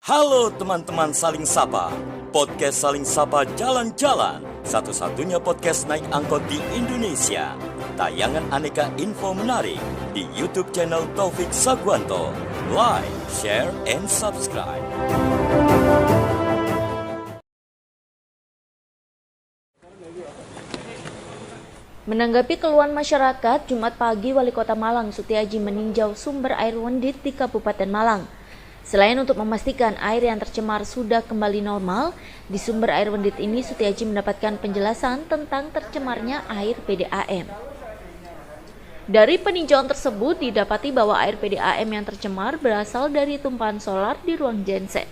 Halo teman-teman Saling Sapa, podcast Saling Sapa Jalan-Jalan, satu-satunya podcast naik angkot di Indonesia. Tayangan aneka info menarik di YouTube channel Taufik Sagwanto. Like, share, and subscribe. Menanggapi keluhan masyarakat, Jumat pagi Wali Kota Malang Sutiaji meninjau sumber air Wendit di Kabupaten Malang. Selain untuk memastikan air yang tercemar sudah kembali normal, di sumber air Wendit ini Sutiaji mendapatkan penjelasan tentang tercemarnya air PDAM. Dari peninjauan tersebut didapati bahwa air PDAM yang tercemar berasal dari tumpahan solar di ruang genset.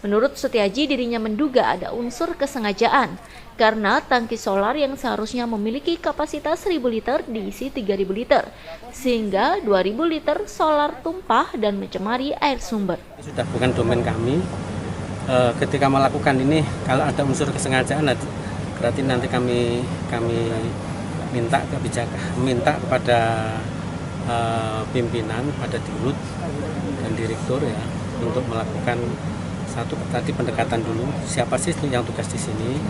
Menurut Sutiaji, dirinya menduga ada unsur kesengajaan karena tangki solar yang seharusnya memiliki kapasitas 1.000 liter diisi 3.000 liter, sehingga 2.000 liter solar tumpah dan mencemari air sumber. Sudah bukan domain kami. Ketika melakukan ini, kalau ada unsur kesengajaan, berarti nanti kami minta kebijakan, minta kepada pimpinan, pada dirut dan direktur ya, untuk melakukan satu tadi pendekatan dulu, siapa sih yang tugas di sini,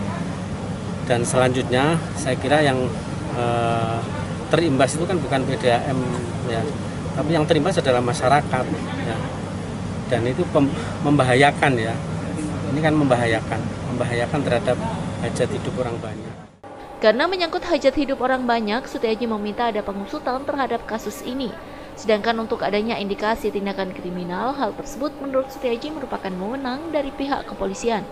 dan selanjutnya saya kira yang terimbas itu kan bukan PDAM ya, tapi yang terimbas adalah masyarakat ya, dan itu membahayakan ya, ini kan membahayakan terhadap hajat hidup orang banyak. Karena menyangkut hajat hidup orang banyak, Sutiaji meminta ada pengusutan terhadap kasus ini. Sedangkan untuk adanya indikasi tindakan kriminal, hal tersebut menurut Sutiaji merupakan wewenang dari pihak kepolisian.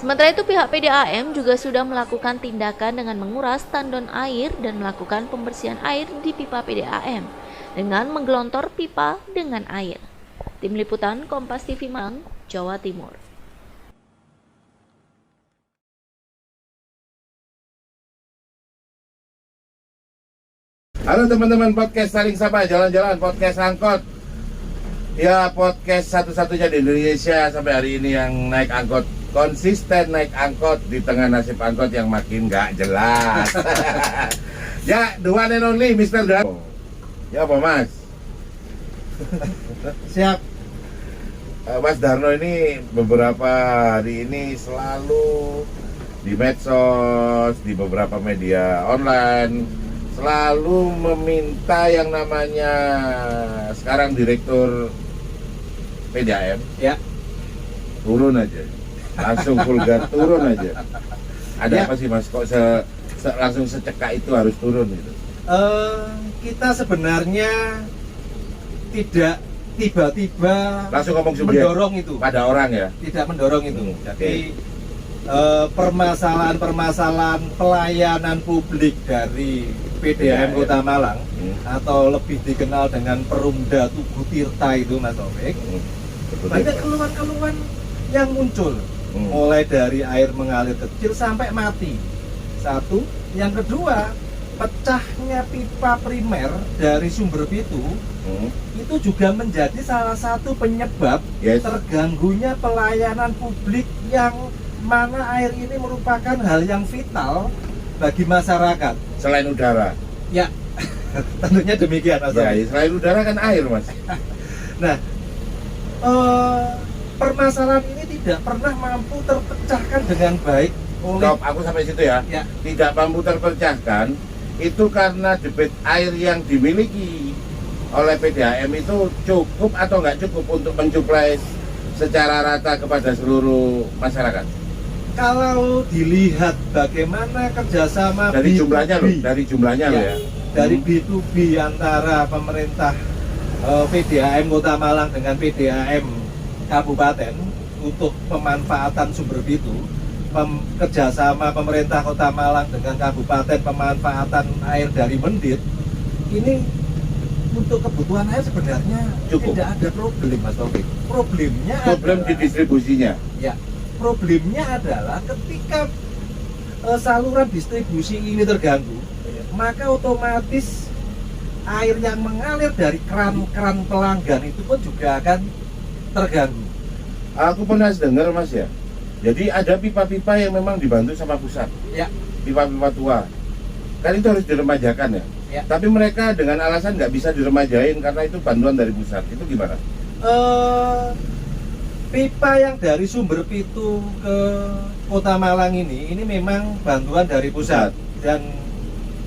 Sementara itu pihak PDAM juga sudah melakukan tindakan dengan menguras tandon air dan melakukan pembersihan air di pipa PDAM dengan menggelontor pipa dengan air. Tim Liputan Kompas TV Malang, Jawa Timur. Halo teman-teman podcast Saling Sapa Jalan-Jalan, podcast angkot. Ya, podcast satu-satunya di Indonesia sampai hari ini yang naik angkot, konsisten naik angkot di tengah nasib angkot yang makin gak jelas. Ya, the one and only Mr. Darno. Ya apa Mas? Siap. Mas Darno ini beberapa hari ini selalu di medsos, di beberapa media online selalu meminta yang namanya sekarang direktur PDAM Ya. turun aja, langsung vulgar turun aja. Ada Ya. apa sih Mas, kok langsung secekak itu harus turun gitu? Kita sebenarnya tidak tiba-tiba Langsung ngomong subjek mendorong itu, pada orang ya. tidak mendorong itu. Jadi permasalahan pelayanan publik dari PDAM Kota Malang atau lebih dikenal dengan Perumda Tugu Tirta itu Mas Taufik, banyak keluhan-keluhan yang muncul, mulai dari air mengalir kecil sampai mati. Satu, yang kedua, pecahnya pipa primer dari sumber itu juga menjadi salah satu penyebab terganggunya pelayanan publik, yang mana air ini merupakan hal yang vital bagi masyarakat. Selain udara. Ya, tentunya demikian Mas. Ya, selain udara kan air Mas. Nah, permasalahan ini tidak pernah mampu terpecahkan dengan baik oleh. Stop, aku sampai situ ya. Ya. Tidak mampu terpecahkan itu karena debit air yang dimiliki oleh PDAM itu cukup atau nggak cukup untuk mensuplai secara rata kepada seluruh masyarakat. Kalau dilihat bagaimana kerjasama Dari B2B, jumlahnya loh ya. dari B2B antara pemerintah PDAM Kota Malang dengan PDAM Kabupaten untuk pemanfaatan sumber itu, kerjasama pemerintah Kota Malang dengan Kabupaten pemanfaatan air dari Wendit, ini untuk kebutuhan air sebenarnya Cukup. tidak ada problem Mas Taufik. Problemnya Problem di distribusinya. Ya, problemnya adalah ketika saluran distribusi ini terganggu, maka otomatis air yang mengalir dari keran-keran pelanggan itu pun juga akan terganggu. Aku pernah dengar Mas ya. Jadi ada pipa-pipa yang memang dibantu sama pusat. Ya. Pipa-pipa tua. Kan itu harus diremajakan ya. Ya. Tapi mereka dengan alasan nggak bisa diremajain karena itu bantuan dari pusat. Itu gimana? Pipa yang dari Sumber Pitu ke Kota Malang ini memang bantuan dari pusat. Dan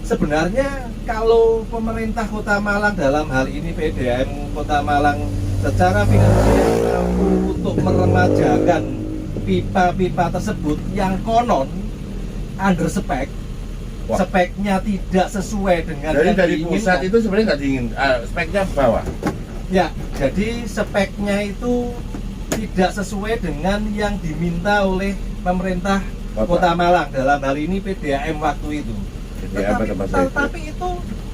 sebenarnya kalau pemerintah Kota Malang dalam hal ini PDAM Kota Malang secara finansial mampu untuk meremajakan pipa-pipa tersebut yang konon under spek, speknya tidak sesuai dengan Jadi yang dari diinginkan. pusat itu sebenarnya nggak diingin, speknya bawah. Ya, jadi speknya itu tidak sesuai dengan yang diminta oleh pemerintah Kota Malang, dalam hal ini PDAM waktu itu. Tetapi itu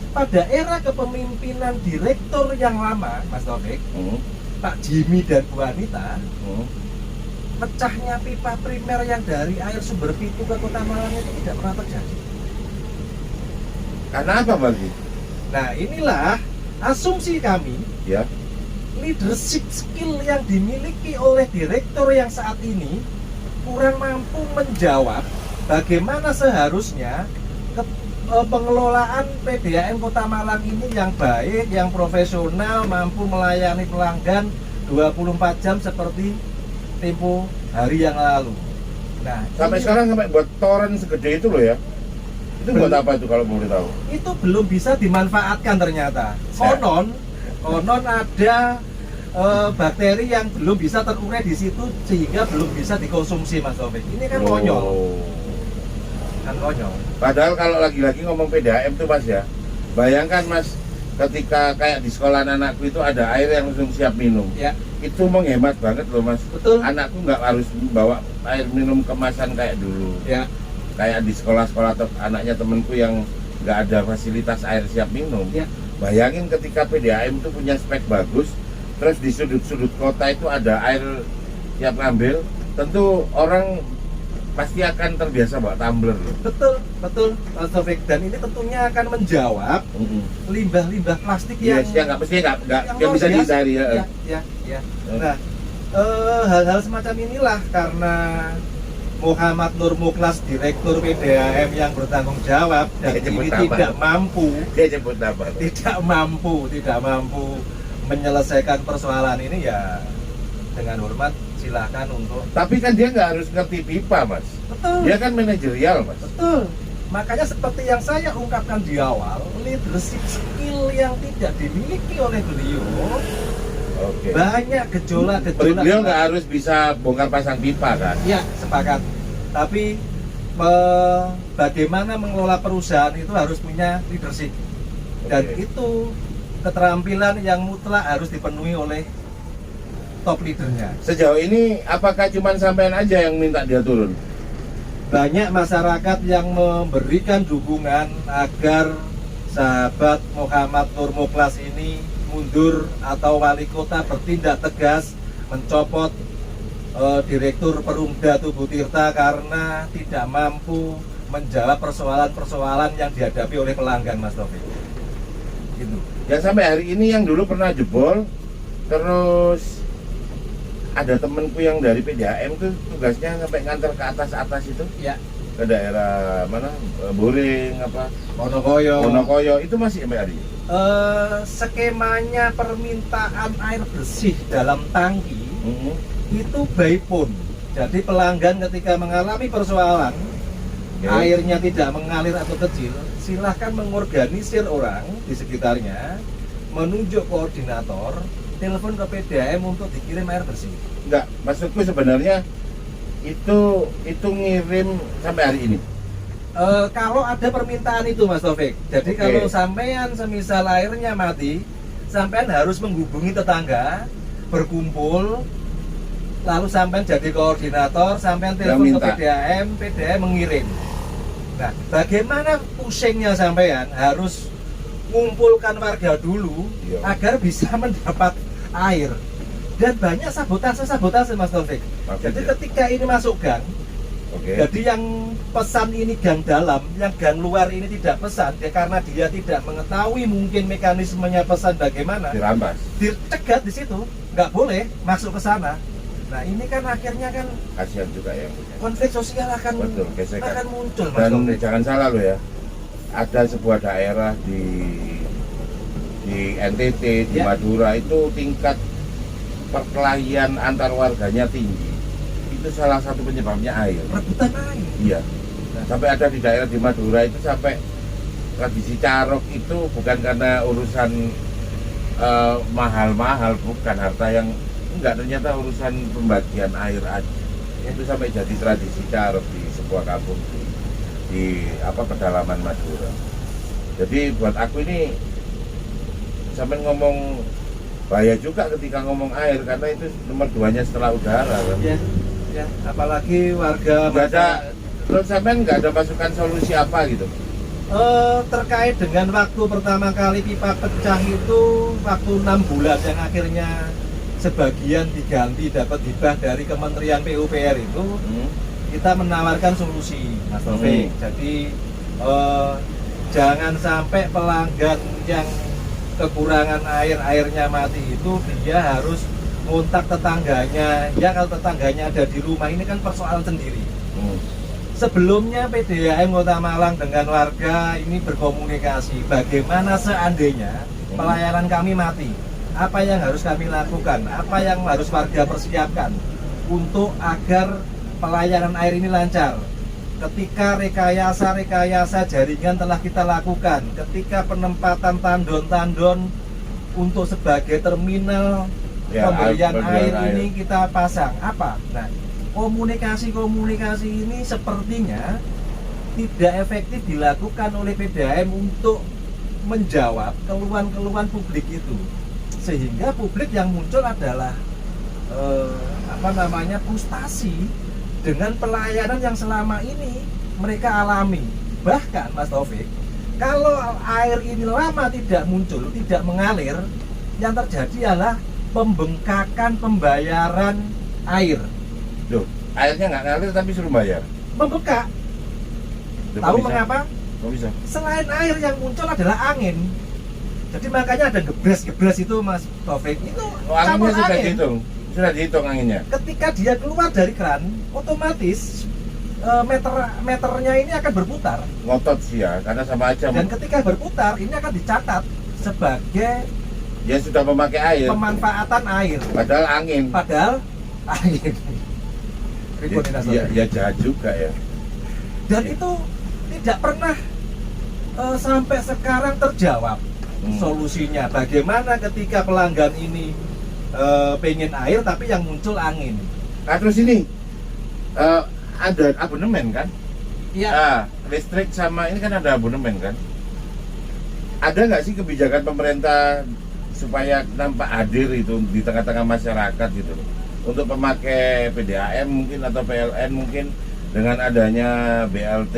pada era kepemimpinan direktur yang lama, Mas Taufik, Pak Jimmy dan Bu Anita, pecahnya pipa primer yang dari air Sumber Pitu ke Kota Malang itu tidak pernah terjadi. Karena apa bagi? Nah, inilah asumsi kami, Ya. leadership skill yang dimiliki oleh direktur yang saat ini kurang mampu menjawab bagaimana seharusnya pengelolaan PDAM Kota Malang ini yang baik, yang profesional, mampu melayani pelanggan 24 jam seperti tempo hari yang lalu. Nah, Sampai sekarang sampai buat toren segede itu loh ya. Itu buat apa itu kalau boleh tahu? itu belum bisa dimanfaatkan ternyata. Konon ada bakteri yang belum bisa terurai di situ sehingga belum bisa dikonsumsi, Mas Taufik. Ini kan konyol. Kan konyol. Padahal kalau lagi-lagi ngomong PDAM tuh Mas ya, bayangkan Mas, ketika kayak di sekolah anakku itu ada air yang langsung siap minum. Ya, Itu menghemat banget loh Mas. betul. Anakku nggak harus bawa air minum kemasan kayak dulu. Ya, Kayak di sekolah-sekolah anaknya temenku yang nggak ada fasilitas air siap minum. ya. Bayangin ketika PDAM itu punya spek bagus, terus di sudut-sudut kota itu ada air siap ngambil, tentu orang pasti akan terbiasa bawa tumbler. Betul, Mas Taufik. Dan ini tentunya akan menjawab limbah-limbah plastik yang Yes, ya nggak mesti nggak yang bisa luar biasa. dihindari ya. Ya. Nah, hal-hal semacam inilah karena Muhammad Nur Muklas, Direktur PDAM yang bertanggung jawab dan Dia nyebut ini nama. tidak mampu menyelesaikan persoalan ini, ya dengan hormat silahkan untuk. Tapi kan dia nggak harus ngerti pipa Mas. Betul. Dia kan manajerial Mas. Betul. Makanya seperti yang saya ungkapkan di awal, leadership skill yang tidak dimiliki oleh beliau, Oke. banyak gejolak-gejolak. Beliau nggak harus bisa bongkar pasang pipa kan? Ya, sepakat. Tapi bagaimana mengelola perusahaan itu harus punya leadership. Dan Oke. itu keterampilan yang mutlak harus dipenuhi oleh top leadernya. Sejauh ini apakah cuma sampean aja yang minta dia turun? Banyak masyarakat yang memberikan dukungan agar sahabat Muhammad Nur Muklas ini mundur atau wali kota bertindak tegas mencopot Direktur Perumda Tugu Tirta karena tidak mampu menjawab persoalan-persoalan yang dihadapi oleh pelanggan, Mas Taufik. Gitu. Yang sampai hari ini yang dulu pernah jebol, terus ada temenku yang dari PDAM tuh tugasnya sampai nganter ke atas itu Ya, ke daerah mana, Boring apa, Wonokoyo. itu masih sampai hari ini. Skemanya permintaan air bersih dalam tangki itu by phone. Jadi pelanggan ketika mengalami persoalan airnya tidak mengalir atau kecil, silahkan mengorganisir orang di sekitarnya, menunjuk koordinator, telepon ke PDAM untuk dikirim air bersih. Enggak, maksudku sebenarnya itu ngirim sampai hari ini. Kalau ada permintaan itu, Mas Taufik. Jadi Oke. kalau sampean semisal airnya mati, sampean harus menghubungi tetangga, berkumpul, lalu sampean jadi koordinator, sampean telepon ke minta. PDAM mengirim. Nah, bagaimana pusingnya sampean harus mengumpulkan warga dulu Iya. agar bisa mendapat air. Dan banyak sabotase Mas Taufik. Maksudnya? Jadi ketika ini masuk gang, Oke. jadi yang pesan ini gang dalam, yang gang luar ini tidak pesan, ya karena dia tidak mengetahui mungkin mekanismenya pesan bagaimana, Dirampas. dicegat di situ, nggak boleh masuk ke sana. Nah ini kan akhirnya kan Kasihan juga ya. konflik sosial akan Betul, gesekan. akan muncul, Mas Dan Taufik. jangan salah loh ya, ada sebuah daerah di NTT, di Ya. Madura itu tingkat perkelahian antar warganya tinggi, itu salah satu penyebabnya air. Rebutan air. Iya. Sampai ada di daerah di Madura itu sampai tradisi carok itu bukan karena urusan mahal-mahal, bukan harta yang enggak, ternyata urusan pembagian air aja. Itu sampai jadi tradisi carok di sebuah kampung di pedalaman Madura. Jadi buat aku ini sampai ngomong bahaya juga ketika ngomong air, karena itu nomor 2-nya setelah udara kan. Ya, apalagi warga Nggak ada, terus sampai nggak ada masukan solusi apa gitu. Terkait dengan waktu pertama kali pipa pecah itu waktu 6 bulan yang akhirnya sebagian diganti dapat hibah dari Kementerian PUPR itu, kita menawarkan solusi, Mas Taufik. Jadi jangan sampai pelanggan yang kekurangan airnya mati itu dia harus ngontak tetangganya. Ya kalau tetangganya ada di rumah, ini kan persoalan sendiri. Sebelumnya PDAM Kota Malang dengan warga ini berkomunikasi bagaimana seandainya pelayanan kami mati, apa yang harus kami lakukan, apa yang harus warga persiapkan untuk agar pelayanan air ini lancar. Ketika rekayasa jaringan telah kita lakukan, ketika penempatan tandon-tandon untuk sebagai terminal pemberian air ini kita pasang, apa? Nah, komunikasi ini sepertinya tidak efektif dilakukan oleh PDAM untuk menjawab keluhan-keluhan publik itu, sehingga publik yang muncul adalah frustasi dengan pelayanan yang selama ini mereka alami. Bahkan Mas Taufik, kalau air ini lama tidak muncul, tidak mengalir, yang terjadi adalah pembengkakan pembayaran air. Loh, airnya nggak ngalir tapi suruh bayar. Membengkak. Loh, Tahu kok bisa? mengapa? Kok bisa? Selain air yang muncul adalah angin. Jadi makanya ada gebres itu Mas Taufik. Itu Anginnya sudah angin. dihitung. Sudah dihitung anginnya. Ketika dia keluar dari keran, otomatis meternya ini akan berputar. Ngotot sih ya, karena sama aja. Dan ketika berputar, ini akan dicatat sebagai Ya sudah memakai air. pemanfaatan air. Padahal angin. Padahal angin. Ya jahat juga ya. Dan itu tidak pernah sampai sekarang terjawab solusinya. Bagaimana ketika pelanggan ini pengen air tapi yang muncul angin. Nah terus ini ada abonemen kan? Iya. Nah, listrik sama ini kan ada abonemen kan? Ada nggak sih kebijakan pemerintah supaya nampak hadir itu di tengah-tengah masyarakat gitu loh, untuk pemakai PDAM mungkin atau PLN mungkin, dengan adanya BLT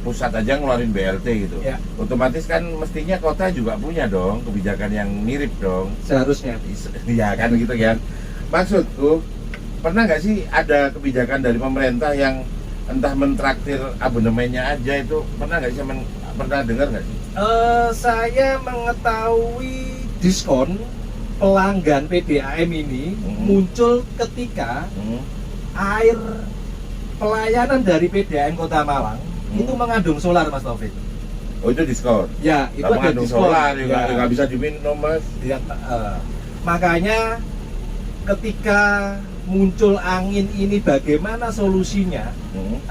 pusat aja ngeluarin BLT gitu. Ya. Otomatis kan mestinya kota juga punya dong kebijakan yang mirip dong. Seharusnya. Iya kan gitu kan. Maksudku, pernah nggak sih ada kebijakan dari pemerintah yang entah mentraktir abonemennya aja itu, pernah nggak sih, pernah dengar nggak sih? Saya mengetahui diskon pelanggan PDAM ini muncul ketika air pelayanan dari PDAM Kota Malang itu mengandung solar, Mas Taufik. Oh itu diskon? Ya, itu ada mengandung diskon. solar, Ya. nggak bisa diminum mas. Ya, makanya ketika muncul angin ini bagaimana solusinya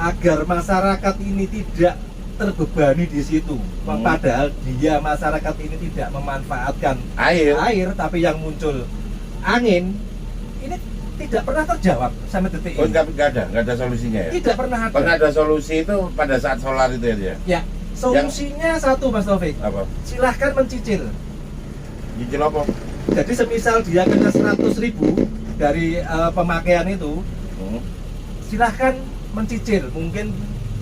agar masyarakat ini tidak terbebani di situ. Padahal dia masyarakat ini tidak memanfaatkan air tapi yang muncul angin ini tidak pernah terjawab sampai detik Oh ini. nggak ada solusinya ya? Tidak pernah ada. Pernah ada solusi itu pada saat solar itu ya? Ya, solusinya satu, Mas Taufik. Apa? Silahkan mencicil. Cicil apa? Jadi semisal dia kena 100.000 dari pemakaian itu, silahkan mencicil. Mungkin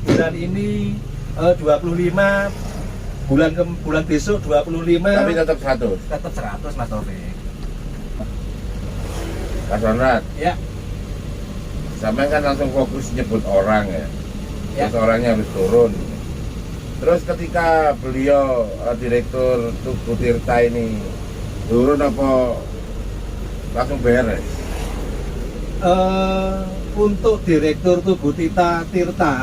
bulan ini 25, bulan besok 25. Tapi tetap 100. Tetap 100, Mas Taufik. Mas Onrat, Ya. sampai kan langsung fokus nyebut orang ya. Ya. Terus orangnya harus turun. Terus ketika beliau direktur Tugu Tirta ini turun apa langsung beres? Untuk direktur Tugu Tirta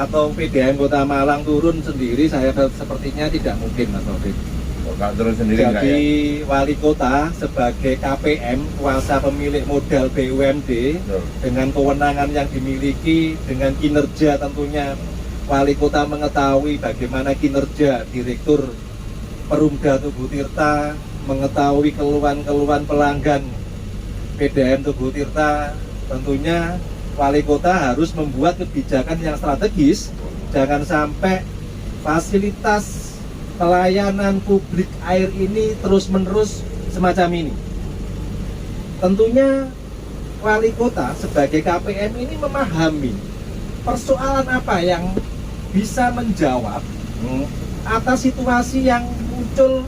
atau PDAM Kota Malang turun sendiri, saya sepertinya tidak mungkin, Mas Taufik. Kalau turun sendiri enggak Jadi ya? wali kota sebagai KPM, kuasa pemilik modal BUMD, Betul. dengan kewenangan yang dimiliki, dengan kinerja tentunya wali kota mengetahui bagaimana kinerja Direktur Perumda Tugu Tirta, mengetahui keluhan-keluhan pelanggan PDAM Tugu Tirta. Tentunya wali kota harus membuat kebijakan yang strategis, jangan sampai fasilitas pelayanan publik air ini terus-menerus semacam ini. Tentunya wali kota sebagai KPM ini memahami persoalan apa yang bisa menjawab atas situasi yang muncul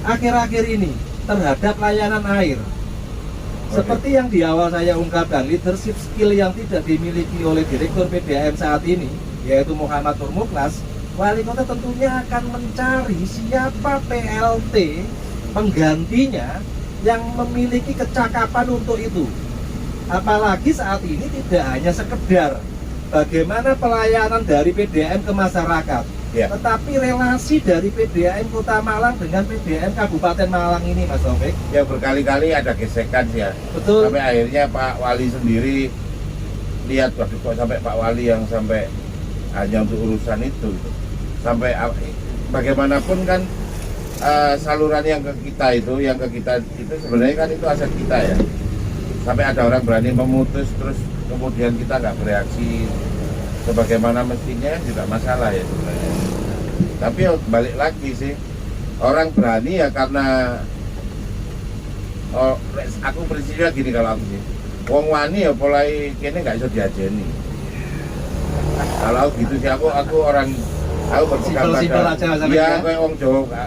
akhir-akhir ini terhadap layanan air. Seperti yang di awal saya ungkapkan, leadership skill yang tidak dimiliki oleh Direktur PDAM saat ini, yaitu Muhammad Nur Mukhlas, wali kota tentunya akan mencari siapa PLT penggantinya yang memiliki kecakapan untuk itu. Apalagi saat ini tidak hanya sekedar bagaimana pelayanan dari PDAM ke masyarakat, Ya. tetapi relasi dari PDAM Kota Malang dengan PDAM Kabupaten Malang ini, Mas Taufik. Ya berkali-kali ada gesekan sih ya. Betul. Sampai akhirnya Pak Wali sendiri lihat, waduh kok sampai Pak Wali yang sampai hanya untuk urusan itu. Sampai bagaimanapun kan saluran yang ke kita itu sebenarnya kan itu aset kita ya. Sampai ada orang berani memutus terus kemudian kita nggak bereaksi sebagaimana mestinya juga masalah ya sebenarnya. Tapi balik lagi sih, orang berani ya karena aku prinsipnya gini kalau aku sih, wong wani ya mulai kene nggak bisa diajeni. Kalau gitu sih aku orang aku berpegang Simpel-simpel aja, Mas Taufik, iya ya. kayak wong Jawa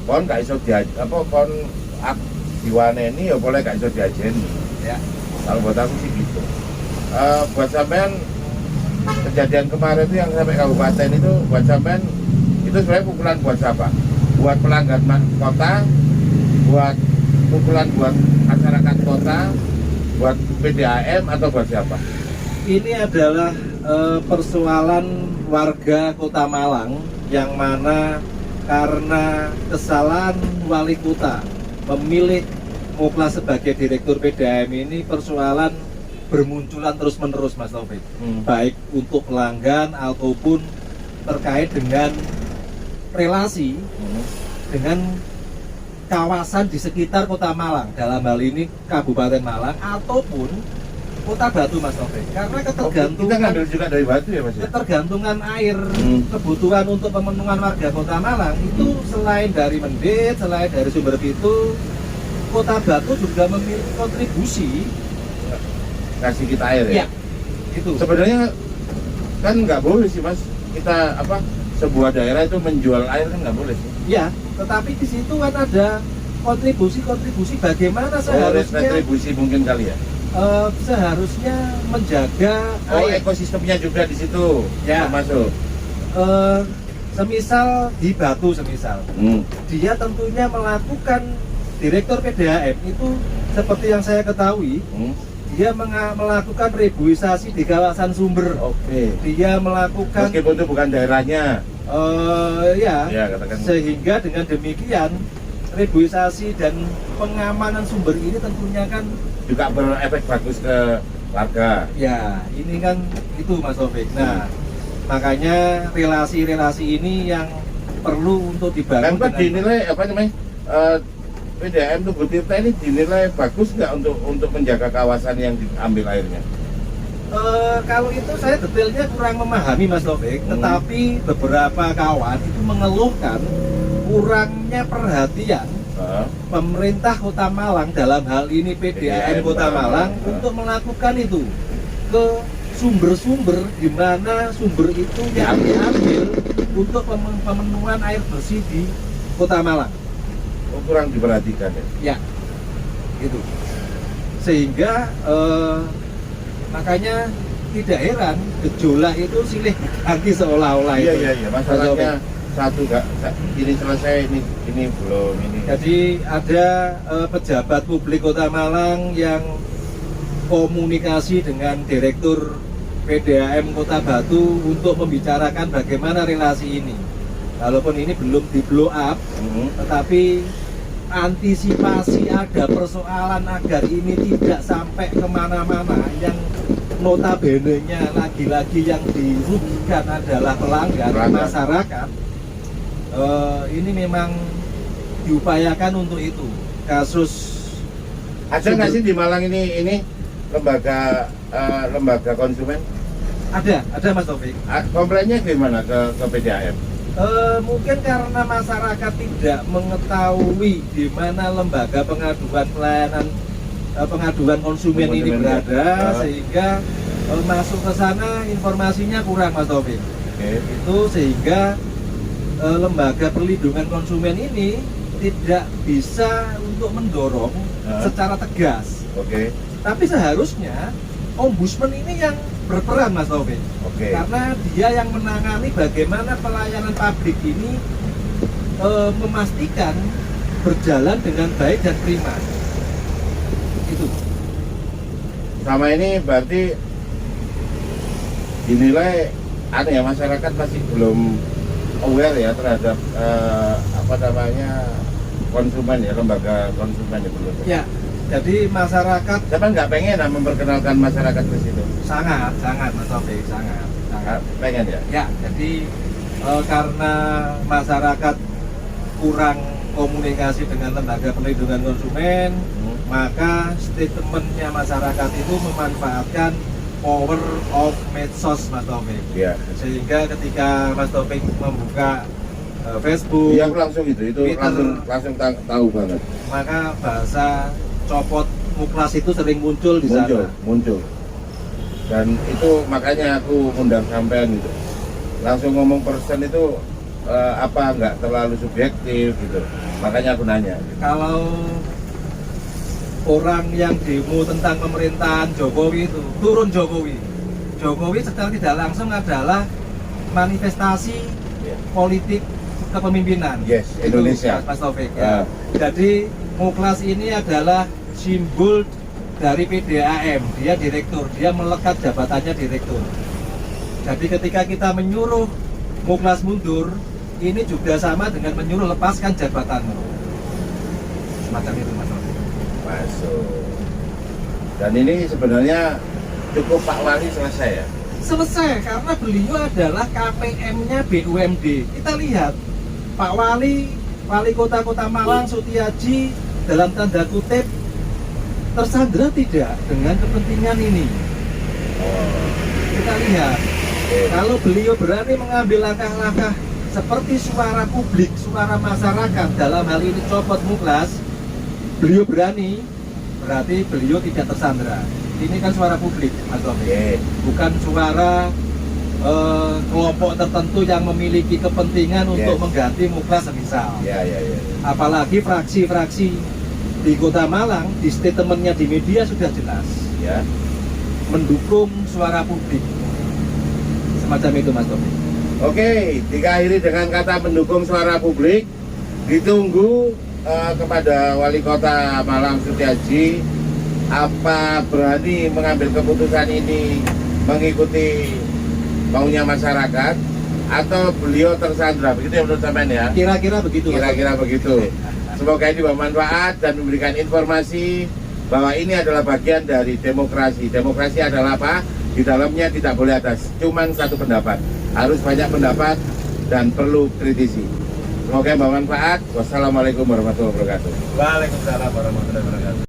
kon nggak bisa diajeni kon diwaneni ya boleh nggak bisa diajeni Ya. kalau buat aku sih gitu. Buat sampean kejadian kemarin itu yang sampai kabupaten itu, buat sampean itu sebenarnya pukulan buat siapa? Buat pelanggan kota, buat pukulan buat masyarakat kota, buat PDAM atau buat siapa? Ini adalah persoalan warga Kota Malang yang mana karena kesalahan wali kota memilih Mukhlas sebagai Direktur PDAM ini, persoalan bermunculan terus-menerus, Mas Taufik. Baik untuk pelanggan ataupun terkait dengan relasi dengan kawasan di sekitar Kota Malang, dalam hal ini Kabupaten Malang ataupun Kota Batu, Mas Taufik. Karena Kita ketergantungan ngambil juga dari Batu ya Mas ya? ketergantungan air, kebutuhan untuk pemenuhan warga Kota Malang itu selain dari Mendit, selain dari Sumber Pitu, Kota Batu juga memiliki kontribusi Kasih kita air ya? ya itu. Sebenarnya kan nggak boleh sih Mas, kita sebuah daerah itu menjual air kan nggak boleh sih. Ya, tetapi di situ kan ada kontribusi bagaimana seharusnya retribusi mungkin kali ya. Seharusnya menjaga air. Ekosistemnya juga di situ Ya. termasuk. Semisal di Batu, dia tentunya melakukan Direktur PDAM itu seperti yang saya ketahui, dia melakukan rebuisasi di kawasan Sumber. Oke. Dia melakukan Meskipun itu bukan daerahnya. Ya, katakan. Sehingga dengan demikian rebuisasi dan pengamanan sumber ini tentunya kan Juga berefek bagus ke warga. ya ini kan itu, Mas Taufik. Nah, makanya relasi-relasi ini yang perlu untuk dibangun. Kan dinilai apa namanya? PDAM Tugu Tirta ini dinilai bagus nggak untuk menjaga kawasan yang diambil airnya? Kalau itu saya detailnya kurang memahami, Mas Taufik, tetapi beberapa kawan itu mengeluhkan kurangnya perhatian pemerintah Kota Malang, dalam hal ini PDAM Kota Malang, untuk melakukan itu ke sumber-sumber di mana sumber itu yang diambil untuk pemenuhan air bersih di Kota Malang. Kurang diperhatikan ya? Ya, itu. Sehingga makanya tidak heran gejolak itu silih berganti seolah-olah itu. Iya. Masalahnya satu nggak ini selesai, ini belum ini. Jadi ada pejabat publik Kota Malang yang komunikasi dengan Direktur PDAM Kota Batu untuk membicarakan bagaimana relasi ini. walaupun ini belum di blow up, tetapi antisipasi ada persoalan agar ini tidak sampai kemana-mana. Yang notabene-nya lagi-lagi yang dirugikan adalah pelanggan masyarakat. Ini memang diupayakan untuk itu. Kasus ada nggak sih di Malang ini lembaga konsumen? Ada Mas Taufik. Komplainnya gimana ke PDAM? Mungkin karena masyarakat tidak mengetahui di mana lembaga pengaduan konsumen ini berada, sehingga masuk ke sana informasinya kurang, Mas Taufik. Itu sehingga lembaga perlindungan konsumen ini tidak bisa untuk mendorong secara tegas. Tapi seharusnya ombudsman ini yang berperan, Mas Taufik. Karena dia yang menangani bagaimana pelayanan publik ini memastikan berjalan dengan baik dan prima. Itu. Sama ini berarti dinilai masyarakat masih belum aware ya terhadap konsumen ya, lembaga konsumen itu belum. Ya. Jadi masyarakat, siapa nggak pengen memperkenalkan masyarakat ke situ? Sangat Mas Taufik, sangat pengen ya. Ya, jadi karena masyarakat kurang komunikasi dengan lembaga perlindungan konsumen, maka statementnya masyarakat itu memanfaatkan power of medsos, Mas Taufik. Sehingga ketika Mas Taufik membuka Facebook, aku langsung itu Twitter, langsung tahu banget. Maka bahasa copot muklas itu sering muncul di sana. Muncul. Dan itu makanya aku undang sampean gitu. Langsung ngomong persen itu nggak terlalu subjektif gitu. Makanya aku nanya. Gitu. Kalau orang yang demo tentang pemerintahan Jokowi itu turun Jokowi secara tidak langsung adalah manifestasi politik kepemimpinan. Indonesia. Mas Taufik. Jadi muklas ini adalah simbol dari PDAM, dia direktur, dia melekat jabatannya direktur. Jadi ketika kita menyuruh muklas mundur, ini juga sama dengan menyuruh lepaskan jabatanmu. Semacam itu, Mas. Masuk. Dan ini sebenarnya cukup Pak Wali selesai ya? Selesai, karena beliau adalah KPM-nya BUMD. Kita lihat, Pak Wali Kota Malang Sutiaji dalam tanda kutip tersandra tidak dengan kepentingan ini. Kita lihat, kalau beliau berani mengambil langkah-langkah seperti suara publik, suara masyarakat, dalam hal ini copot muklas, beliau berani, berarti beliau tidak tersandra. Ini kan suara publik, Mas Taufik, bukan suara kelompok tertentu yang memiliki kepentingan untuk mengganti muklas semisal. Apalagi fraksi-fraksi di Kota Malang, di statementnya di media sudah jelas mendukung suara publik. Semacam itu, Mas Taufik. Diakhiri dengan kata mendukung suara publik. Ditunggu kepada Wali Kota Malang Sutiaji, apa berani mengambil keputusan ini mengikuti maunya masyarakat atau beliau tersandra? Begitu ya menurut sampean ya? Kira-kira begitu. Kira-kira begitu. Semoga ini bermanfaat dan memberikan informasi bahwa ini adalah bagian dari demokrasi. Demokrasi adalah apa? Di dalamnya tidak boleh atas cuman satu pendapat, harus banyak pendapat dan perlu kritisi. Semoga bermanfaat. Wassalamualaikum warahmatullahi wabarakatuh. Waalaikumsalam warahmatullahi wabarakatuh.